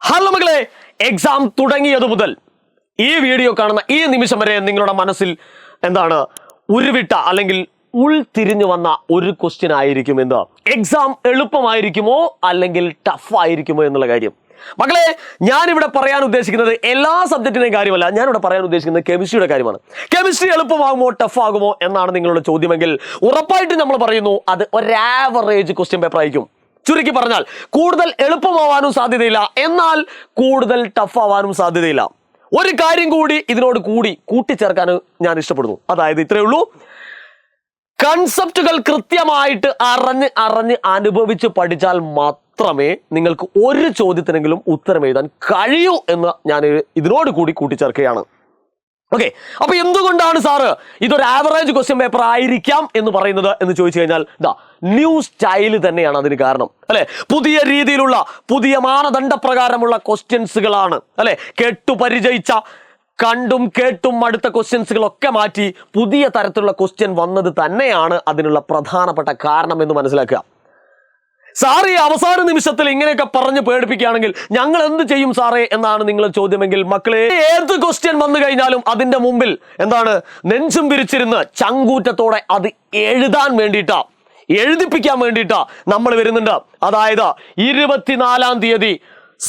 Hello മക്കളെ, exam തുടങ്ങിയത് മുതൽ ഈ വീഡിയോ കാണുന്ന ഈ നിമിഷം വരെ നിങ്ങളുടെ മനസ്സിൽ എന്താണ് ഉരുവിട്ട അല്ലെങ്കിൽ ഉൾത്തിരിഞ്ഞു വന്ന ഒരു ക്വസ്റ്റ്യൻ ആയിരിക്കും എന്താ? എക്സാം എളുപ്പമായിരിക്കുമോ അല്ലെങ്കിൽ ടഫ് ആയിരിക്കുമോ എന്നുള്ള കാര്യം. മക്കളെ, ഞാനിവിടെ പറയാൻ ഉദ്ദേശിക്കുന്നത് എല്ലാ സബ്ജക്റ്റിനെയും കാര്യമല്ല, ഞാനിവിടെ പറയാൻ ഉദ്ദേശിക്കുന്നത് കെമിസ്ട്രിയുടെ കാര്യമാണ്. കെമിസ്ട്രി എളുപ്പമാകുമോ ടഫ് ആകുമോ എന്നാണ് നിങ്ങളുടെ ചോദ്യമെങ്കിൽ ഉറപ്പായിട്ടും നമ്മൾ പറയുന്നു അത് ഒരു ആവറേജ് ക്വസ്റ്റ്യൻ പേപ്പർ ആയിരിക്കും. ചുരുക്കി പറഞ്ഞാൽ കൂടുതൽ എളുപ്പമാവാനും സാധ്യതയില്ല, എന്നാൽ കൂടുതൽ ടഫ് ആവാനും സാധ്യതയില്ല. ഒരു കാര്യം കൂടി ഇതിനോട് കൂട്ടിച്ചേർക്കാൻ ഞാൻ ഇഷ്ടപ്പെടുന്നു. അതായത് ഇത്രയേ ഉള്ളൂ, കൺസെപ്റ്റുകൾ കൃത്യമായിട്ട് അറിഞ്ഞ് അനുഭവിച്ച് പഠിച്ചാൽ മാത്രമേ നിങ്ങൾക്ക് ഒരു ചോദ്യത്തിനെങ്കിലും ഉത്തരം എഴുതാൻ കഴിയൂ എന്ന് ഞാൻ ഇതിനോട് കൂട്ടിച്ചേർക്കുകയാണ്. ഓക്കെ, അപ്പൊ എന്തുകൊണ്ടാണ് സാറ് ഇതൊരു ആവറേജ് ക്വസ്റ്റ്യൻ പേപ്പർ ആയിരിക്കാം എന്ന് പറയുന്നത് എന്ന് ചോദിച്ചു കഴിഞ്ഞാൽ ന്യൂ സ്റ്റൈൽ തന്നെയാണ് അതിന് കാരണം, അല്ലെ? പുതിയ രീതിയിലുള്ള പുതിയ മാനദണ്ഡ പ്രകാരമുള്ള ക്വസ്റ്റ്യൻസുകളാണ്, അല്ലെ? കേട്ടുപരിചയിച്ച കണ്ടും കേട്ടും അടുത്ത ക്വസ്റ്റ്യൻസുകളൊക്കെ മാറ്റി പുതിയ തരത്തിലുള്ള ക്വസ്റ്റ്യൻ വന്നത് തന്നെയാണ് അതിനുള്ള പ്രധാനപ്പെട്ട കാരണം എന്ന് മനസ്സിലാക്കുക. സാറ് ഈ അവസാന നിമിഷത്തിൽ ഇങ്ങനെയൊക്കെ പറഞ്ഞ് പേടിപ്പിക്കുകയാണെങ്കിൽ ഞങ്ങൾ എന്ത് ചെയ്യും സാറേ എന്നാണ് നിങ്ങളുടെ ചോദ്യമെങ്കിൽ, മക്കളെ, ഏത് ക്വസ്റ്റ്യൻ വന്നു കഴിഞ്ഞാലും അതിന്റെ മുമ്പിൽ എന്താണ് നെഞ്ചും പിരിച്ചിരുന്ന് ചങ്കൂറ്റത്തോടെ അത് എഴുതിപ്പിക്കാൻ വേണ്ടിയിട്ടാ നമ്മൾ വരുന്നുണ്ട്. അതായത് 24-ാം തീയതി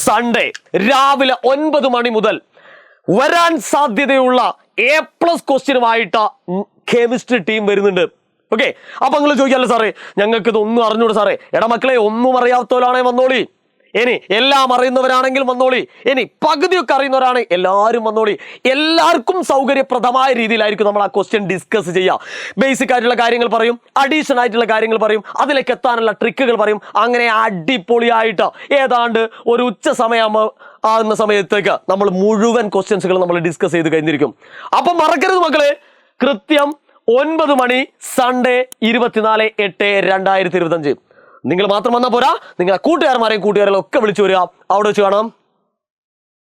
സൺഡേ രാവിലെ 9 മണി മുതൽ വരാൻ സാധ്യതയുള്ള A+ ക്വസ്റ്റ്യനുമായിട്ട് കെമിസ്ട്രി ടീം വരുന്നുണ്ട്. ഓക്കെ, അപ്പൊ നിങ്ങൾ ചോദിക്കാമല്ലോ സാറേ, ഞങ്ങൾക്ക് ഇതൊന്നും അറിഞ്ഞൂടെ സാറേ. എടാ മക്കളെ, ഒന്നും അറിയാത്തവരാണെ വന്നോളി, ഇനി എല്ലാം അറിയുന്നവരാണെങ്കിൽ വന്നോളി, ഇനി പകുതിയൊക്കെ അറിയുന്നവരാണ് എല്ലാവരും വന്നോളി. എല്ലാവർക്കും സൗകര്യപ്രദമായ രീതിയിലായിരിക്കും നമ്മൾ ആ ക്വസ്റ്റ്യൻ ഡിസ്കസ് ചെയ്യുക. ബേസിക് ആയിട്ടുള്ള കാര്യങ്ങൾ പറയും, അഡീഷണൽ ആയിട്ടുള്ള കാര്യങ്ങൾ പറയും, അതിലേക്ക് എത്താനുള്ള ട്രിക്കുകൾ പറയും. അങ്ങനെ അടിപൊളിയായിട്ട് ഏതാണ്ട് ഒരു ഉച്ച സമയം ആകുന്ന സമയത്തേക്ക് നമ്മൾ മുഴുവൻ ക്വസ്റ്റ്യൻസുകൾ നമ്മൾ ഡിസ്കസ് ചെയ്ത് കഴിഞ്ഞിരിക്കും. അപ്പൊ മറക്കരുത് മക്കളെ, കൃത്യം 9 മണി സൺഡേ 24/8/2025. നിങ്ങൾ മാത്രം വന്നാൽ പോരാ, നിങ്ങളെ കൂട്ടുകാരെയും ഒക്കെ വിളിച്ചു വരിക. അവിടെ വെച്ച് കാണാം.